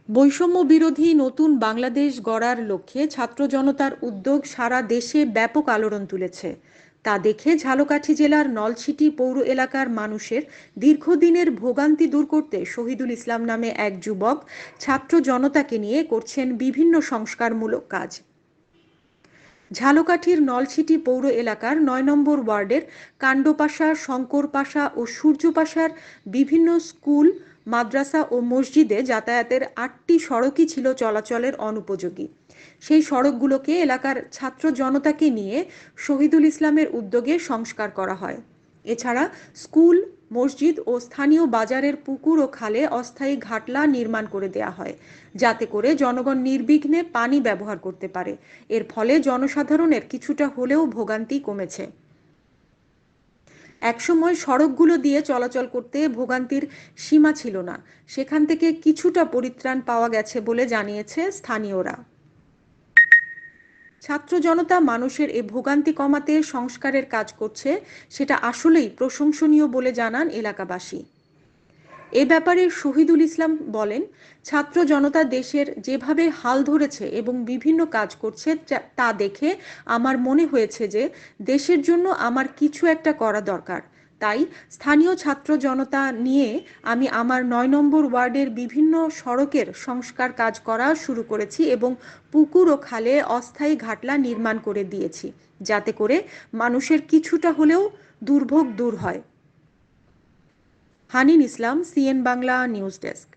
বৈষম্য বিরোধী নতুন বাংলাদেশ গড়ার লক্ষ্যে ছাত্র জনতার উদ্যোগ সারা দেশে ব্যাপক আলোড়ন তুলেছে। তা দেখে ঝালকাঠি জেলার নলছিটি পৌর এলাকার মানুষের দীর্ঘদিনের ভোগান্তি দূর করতে শহীদুল ইসলাম নামে এক যুবক ছাত্র জনতাকে নিয়ে করছেন বিভিন্ন সংস্কারমূলক কাজ। ঝালকাঠির নলছিটি পৌর এলাকার ৯ নম্বর ওয়ার্ডের কাণ্ডপাশা, শঙ্করপাশা ও সূর্যপাশার বিভিন্ন স্কুল, মাদ্রাসা ও মসজিদে যাতায়াতের ৮টি সড়কই ছিল চলাচলের অনুপযোগী। সেই সড়কগুলোকে এলাকার ছাত্র জনতাকে নিয়ে শহীদুল ইসলামের উদ্যোগে সংস্কার করা হয়। এছাড়া স্কুল, মসজিদ ও স্থানীয় বাজারের পুকুর ও খালে অস্থায়ী ঘাটলা নির্মাণ করে দেয়া হয়, যাতে করে জনগণ নির্বিঘ্নে পানি ব্যবহার করতে পারে। এর ফলে জনসাধারণের কিছুটা হলেও ভোগান্তি কমেছে। একসময় সড়কগুলো দিয়ে চলাচল করতে ভোগান্তির সীমা ছিল না, সেখান থেকে কিছুটা পরিত্রাণ পাওয়া গেছে বলে জানিয়েছে স্থানীয়রা। ছাত্র জনতা মানুষের এ ভোগান্তি কমাতে সংস্কারের কাজ করছে, সেটা আসলেই প্রশংসনীয় বলে জানান এলাকাবাসী। এ ব্যাপারে শহীদুল ইসলাম বলেন, ছাত্র জনতা দেশের যেভাবে হাল ধরেছে এবং বিভিন্ন কাজ করছে তা দেখে আমার মনে হয়েছে যে দেশের জন্য আমার কিছু একটা করা দরকার। তাই স্থানীয় ছাত্র জনতা নিয়ে আমি আমার ৯ নম্বর ওয়ার্ডের বিভিন্ন সড়কের সংস্কার কাজ করা শুরু করেছি এবং পুকুর ও খালে অস্থায়ী ঘাটলা নির্মাণ করে দিয়েছি, যাতে করে মানুষের কিছুটা হলেও দুর্ভোগ দূর হয়। হানিন ইসলাম, সিএন বাংলা নিউজ ডেস্ক।